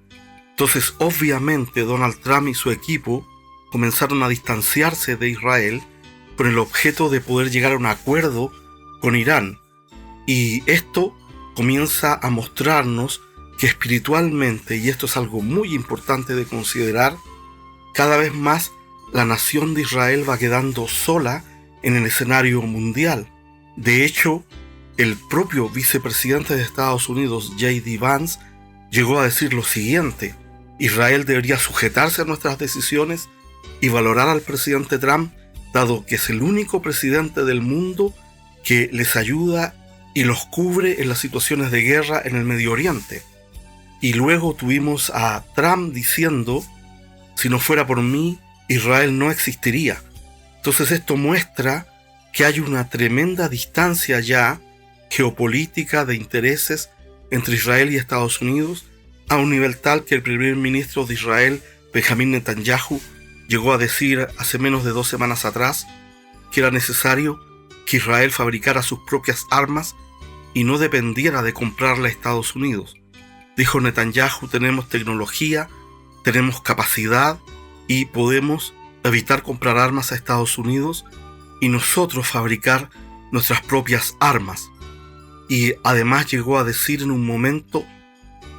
Entonces, obviamente, Donald Trump y su equipo comenzaron a distanciarse de Israel con el objeto de poder llegar a un acuerdo con Irán. Y esto comienza a mostrarnos que espiritualmente, y esto es algo muy importante de considerar, cada vez más la nación de Israel va quedando sola en el escenario mundial. De hecho, el propio vicepresidente de Estados Unidos, J.D. Vance, llegó a decir lo siguiente: Israel debería sujetarse a nuestras decisiones y valorar al presidente Trump, dado que es el único presidente del mundo que les ayuda y los cubre en las situaciones de guerra en el Medio Oriente. Y luego tuvimos a Trump diciendo: si no fuera por mí, Israel no existiría. Entonces esto muestra que hay una tremenda distancia ya geopolítica de intereses entre Israel y Estados Unidos, a un nivel tal que el primer ministro de Israel, Benjamín Netanyahu, llegó a decir hace menos de 2 semanas atrás que era necesario que Israel fabricara sus propias armas y no dependiera de comprarle a Estados Unidos. Dijo Netanyahu: tenemos tecnología, tenemos capacidad y podemos evitar comprar armas a Estados Unidos y nosotros fabricar nuestras propias armas. Y además llegó a decir en un momento,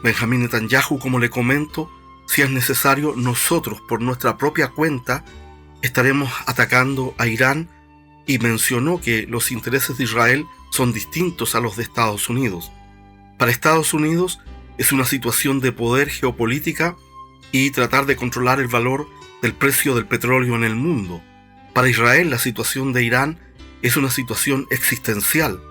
Benjamín Netanyahu, como le comento, si es necesario, nosotros por nuestra propia cuenta estaremos atacando a Irán, y mencionó que los intereses de Israel son distintos a los de Estados Unidos. Para Estados Unidos es una situación de poder geopolítica y tratar de controlar el valor del precio del petróleo en el mundo. Para Israel la situación de Irán es una situación existencial.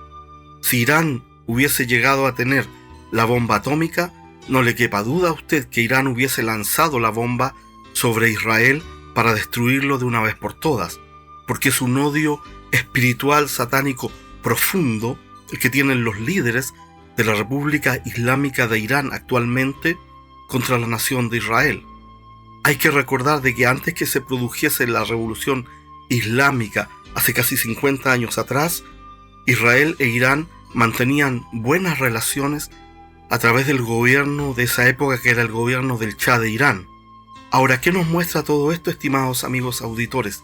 Si Irán hubiese llegado a tener la bomba atómica, no le quepa duda a usted que Irán hubiese lanzado la bomba sobre Israel para destruirlo de una vez por todas, porque es un odio espiritual satánico profundo el que tienen los líderes de la República Islámica de Irán actualmente contra la nación de Israel. Hay que recordar de que antes que se produjese la revolución islámica hace casi 50 años atrás, Israel e Irán mantenían buenas relaciones a través del gobierno de esa época, que era el gobierno del Shah de Irán. Ahora, ¿qué nos muestra todo esto, estimados amigos auditores?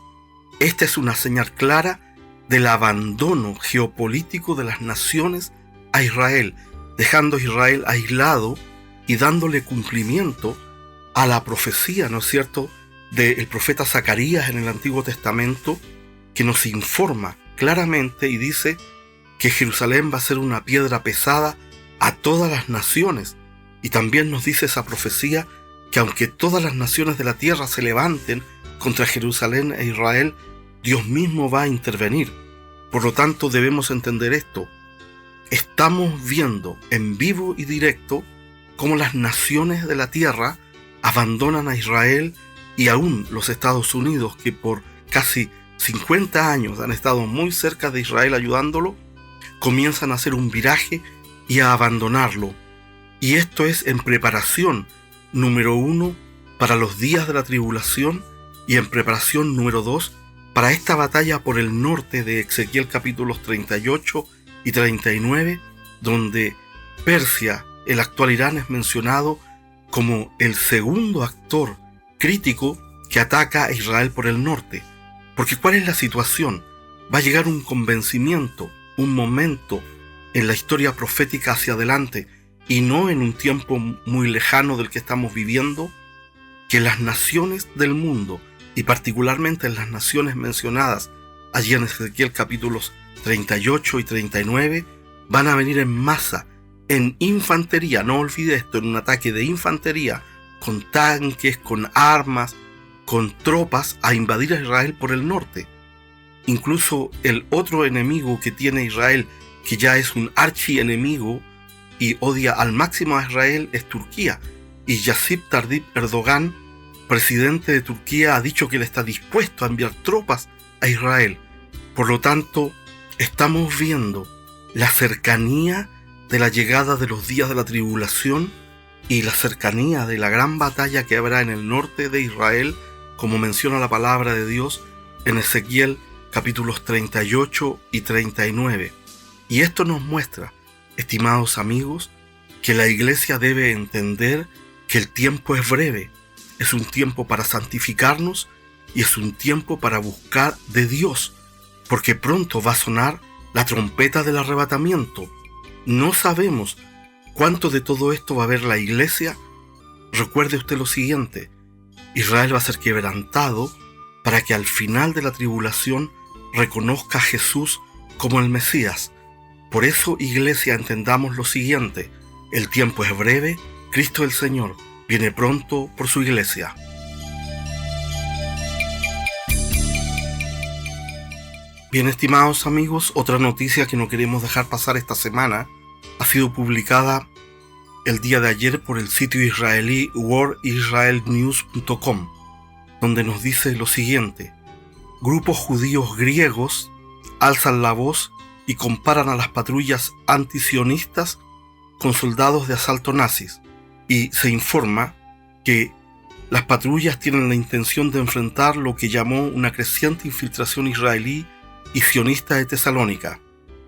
Esta es una señal clara del abandono geopolítico de las naciones a Israel, dejando a Israel aislado y dándole cumplimiento a la profecía, ¿no es cierto?, del profeta Zacarías en el Antiguo Testamento, que nos informa claramente y dice que Jerusalén va a ser una piedra pesada a todas las naciones. Y también nos dice esa profecía que aunque todas las naciones de la tierra se levanten contra Jerusalén e Israel, Dios mismo va a intervenir. Por lo tanto, debemos entender esto. Estamos viendo en vivo y directo cómo las naciones de la tierra abandonan a Israel, y aún los Estados Unidos, que por casi 50 años han estado muy cerca de Israel ayudándolo, comienzan a hacer un viraje y a abandonarlo. Y esto es en preparación, número 1, para los días de la tribulación, y en preparación, número 2, para esta batalla por el norte de Ezequiel capítulos 38 y 39, donde Persia, el actual Irán, es mencionado como el segundo actor crítico que ataca a Israel por el norte. Porque ¿cuál es la situación? Va a llegar un convencimiento, un momento en la historia profética hacia adelante, y no en un tiempo muy lejano del que estamos viviendo, que las naciones del mundo, y particularmente las naciones mencionadas allí en Ezequiel capítulos 38 y 39, van a venir en masa, en infantería, no olvide esto, en un ataque de infantería, con tanques, con armas, con tropas, a invadir a Israel por el norte. Incluso el otro enemigo que tiene Israel, que ya es un archienemigo y odia al máximo a Israel, es Turquía. Y Recep Tayyip Erdogan, presidente de Turquía, ha dicho que él está dispuesto a enviar tropas a Israel. Por lo tanto, estamos viendo la cercanía de la llegada de los días de la tribulación y la cercanía de la gran batalla que habrá en el norte de Israel, como menciona la palabra de Dios en Ezequiel capítulos 38 y 39. Y esto nos muestra, estimados amigos, que la iglesia debe entender que el tiempo es breve, es un tiempo para santificarnos y es un tiempo para buscar de Dios, porque pronto va a sonar la trompeta del arrebatamiento. No sabemos cuánto de todo esto va a ver la iglesia. Recuerde usted lo siguiente: Israel va a ser quebrantado para que al final de la tribulación reconozca a Jesús como el Mesías. Por eso, iglesia, entendamos lo siguiente: el tiempo es breve, Cristo el Señor viene pronto por su iglesia. Bien, estimados amigos, otra noticia que no queremos dejar pasar esta semana ha sido publicada el día de ayer por el sitio israelí worldisraelnews.com, donde nos dice lo siguiente: grupos judíos griegos alzan la voz y comparan a las patrullas antisionistas con soldados de asalto nazis, y se informa que las patrullas tienen la intención de enfrentar lo que llamó una creciente infiltración israelí y sionista de Tesalónica,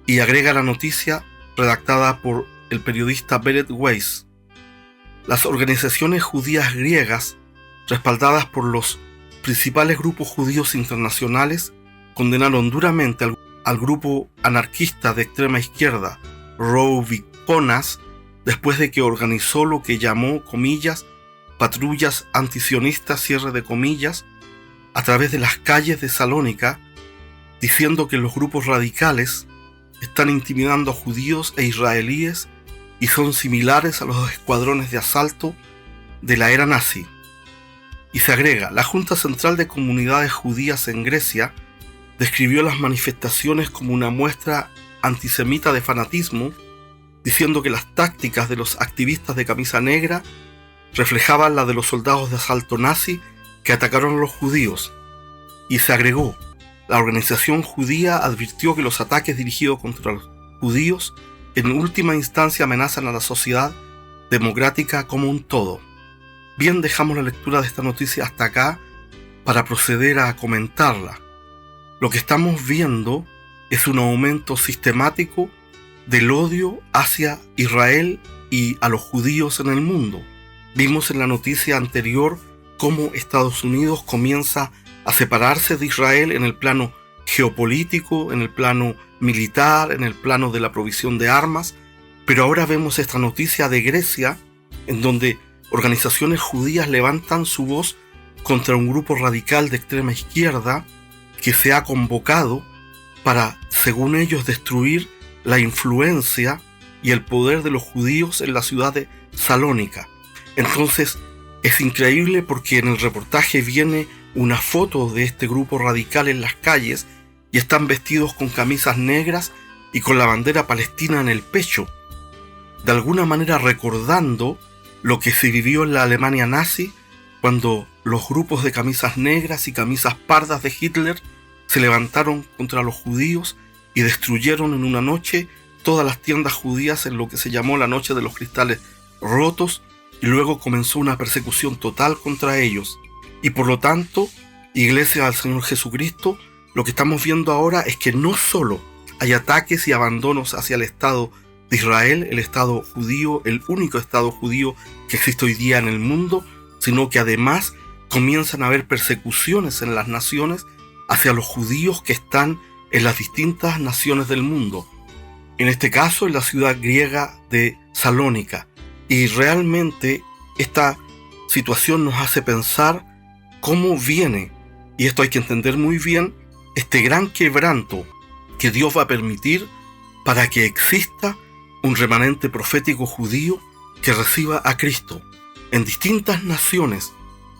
y agrega la noticia redactada por el periodista Beret Weiss. Las organizaciones judías griegas, respaldadas por los principales grupos judíos internacionales, condenaron duramente al grupo anarquista de extrema izquierda Rovikonas después de que organizó lo que llamó, comillas, patrullas antisionistas, cierre de comillas, a través de las calles de Salónica, diciendo que los grupos radicales están intimidando a judíos e israelíes y son similares a los escuadrones de asalto de la era nazi. Y se agrega: la Junta Central de Comunidades Judías en Grecia describió las manifestaciones como una muestra antisemita de fanatismo, diciendo que las tácticas de los activistas de camisa negra reflejaban la de los soldados de asalto nazi que atacaron a los judíos. Y se agregó: la organización judía advirtió que los ataques dirigidos contra los judíos en última instancia amenazan a la sociedad democrática como un todo. Bien, dejamos la lectura de esta noticia hasta acá para proceder a comentarla. Lo que estamos viendo es un aumento sistemático del odio hacia Israel y a los judíos en el mundo. Vimos en la noticia anterior cómo Estados Unidos comienza a separarse de Israel en el plano geopolítico, en el plano militar, en el plano de la provisión de armas, pero ahora vemos esta noticia de Grecia, en donde organizaciones judías levantan su voz contra un grupo radical de extrema izquierda que se ha convocado para, según ellos, destruir la influencia y el poder de los judíos en la ciudad de Salónica. Entonces, es increíble porque en el reportaje viene una foto de este grupo radical en las calles y están vestidos con camisas negras y con la bandera palestina en el pecho, de alguna manera recordando lo que se vivió en la Alemania nazi, cuando los grupos de camisas negras y camisas pardas de Hitler se levantaron contra los judíos y destruyeron en una noche todas las tiendas judías en lo que se llamó la Noche de los Cristales Rotos, y luego comenzó una persecución total contra ellos. Y por lo tanto, Iglesia del Señor Jesucristo, lo que estamos viendo ahora es que no solo hay ataques y abandonos hacia el Estado de Israel, el Estado judío, el único Estado judío que existe hoy día en el mundo, sino que además comienzan a haber persecuciones en las naciones hacia los judíos que están en las distintas naciones del mundo. En este caso, en la ciudad griega de Salónica. Y realmente esta situación nos hace pensar cómo viene, y esto hay que entender muy bien, este gran quebranto que Dios va a permitir para que exista un remanente profético judío que reciba a Cristo. En distintas naciones,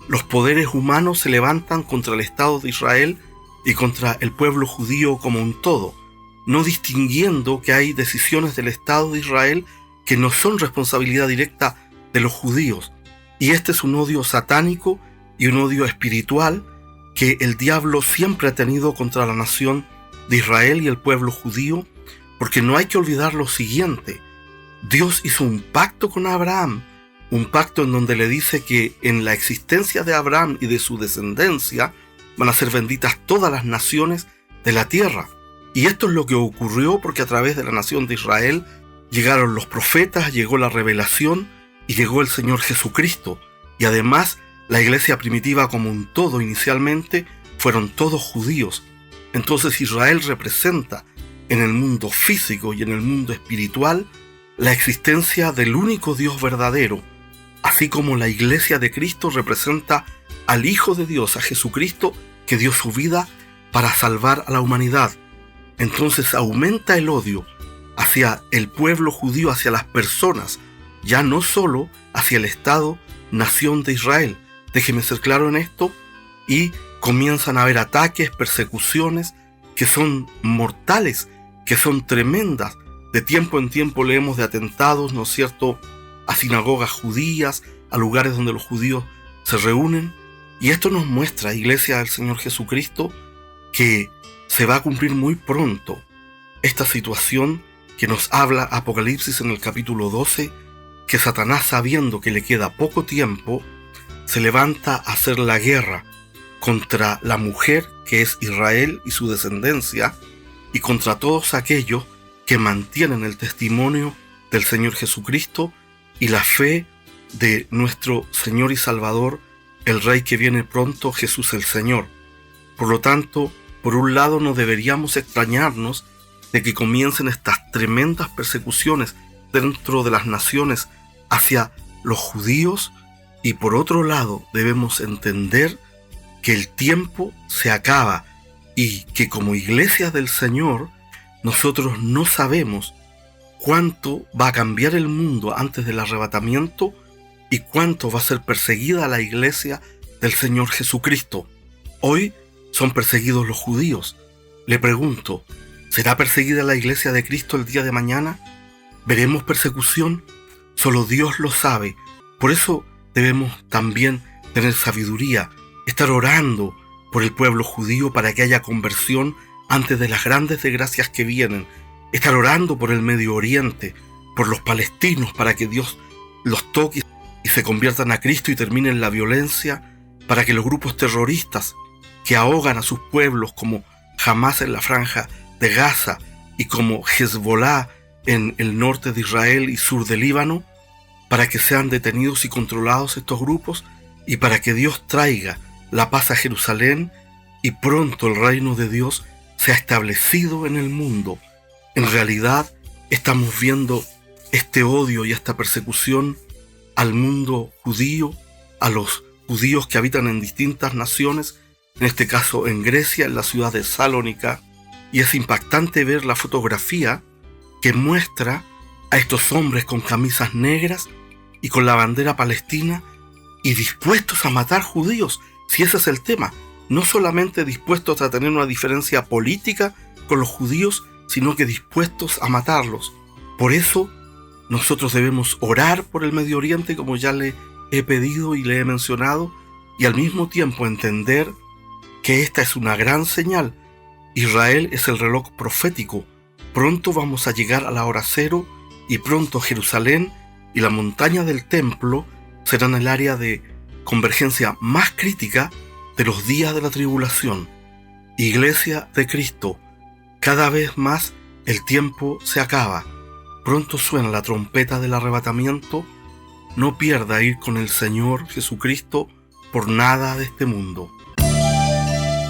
los poderes humanos se levantan contra el Estado de Israel y contra el pueblo judío como un todo, no distinguiendo que hay decisiones del Estado de Israel que no son responsabilidad directa de los judíos. Y este es un odio satánico y un odio espiritual que el diablo siempre ha tenido contra la nación de Israel y el pueblo judío, porque no hay que olvidar lo siguiente: Dios hizo un pacto con Abraham, un pacto en donde le dice que en la existencia de Abraham y de su descendencia van a ser benditas todas las naciones de la tierra. Y esto es lo que ocurrió porque a través de la nación de Israel llegaron los profetas, llegó la revelación y llegó el Señor Jesucristo. Y además la iglesia primitiva como un todo inicialmente fueron todos judíos. Entonces Israel representa en el mundo físico y en el mundo espiritual la existencia del único Dios verdadero, así como la iglesia de Cristo representa al Hijo de Dios, a Jesucristo, que dio su vida para salvar a la humanidad. Entonces aumenta el odio hacia el pueblo judío, hacia las personas, ya no solo hacia el Estado, nación de Israel. Déjeme ser claro en esto. Y comienzan a haber ataques, persecuciones que son mortales, que son tremendas. De tiempo en tiempo leemos de atentados, ¿no es cierto?, a sinagogas judías, a lugares donde los judíos se reúnen. Y esto nos muestra, Iglesia del Señor Jesucristo, que se va a cumplir muy pronto esta situación que nos habla Apocalipsis en el capítulo 12, que Satanás, sabiendo que le queda poco tiempo, se levanta a hacer la guerra contra la mujer que es Israel y su descendencia, y contra todos aquellos que mantienen el testimonio del Señor Jesucristo y la fe de nuestro Señor y Salvador, el Rey que viene pronto, Jesús el Señor. Por lo tanto, por un lado no deberíamos extrañarnos de que comiencen estas tremendas persecuciones dentro de las naciones hacia los judíos, y por otro lado debemos entender que el tiempo se acaba y que como iglesia del Señor nosotros no sabemos cuánto va a cambiar el mundo antes del arrebatamiento y cuánto va a ser perseguida la iglesia del Señor Jesucristo. Hoy son perseguidos los judíos. Le pregunto, ¿será perseguida la iglesia de Cristo el día de mañana? ¿Veremos persecución? Solo Dios lo sabe. Por eso debemos también tener sabiduría, estar orando por el pueblo judío para que haya conversión antes de las grandes desgracias que vienen, estar orando por el Medio Oriente, por los palestinos, para que Dios los toque y se conviertan a Cristo y terminen la violencia, para que los grupos terroristas que ahogan a sus pueblos, como Hamás en la franja de Gaza y como Hezbollah en el norte de Israel y sur del Líbano, para que sean detenidos y controlados estos grupos, y para que Dios traiga la paz a Jerusalén y pronto el reino de Dios sea establecido en el mundo. En realidad estamos viendo este odio y esta persecución al mundo judío, a los judíos que habitan en distintas naciones, en este caso en Grecia, en la ciudad de Salónica, y es impactante ver la fotografía que muestra a estos hombres con camisas negras y con la bandera palestina y dispuestos a matar judíos, si ese es el tema. No solamente dispuestos a tener una diferencia política con los judíos, sino que dispuestos a matarlos. Por eso nosotros debemos orar por el Medio Oriente, como ya le he pedido y le he mencionado, y al mismo tiempo entender que esta es una gran señal Israel es el reloj profético. Pronto vamos a llegar a la hora cero y pronto Jerusalén y la montaña del templo serán el área de convergencia más crítica de los días de la tribulación. Iglesia de Cristo, cada vez más el tiempo se acaba. Pronto suena la trompeta del arrebatamiento. No pierda ir con el Señor Jesucristo por nada de este mundo.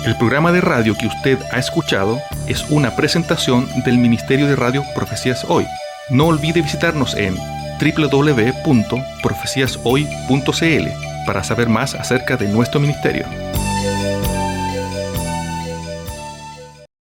El programa de radio que usted ha escuchado es una presentación del Ministerio de Radio Profecías Hoy. No olvide visitarnos en www.profeciashoy.cl para saber más acerca de nuestro ministerio.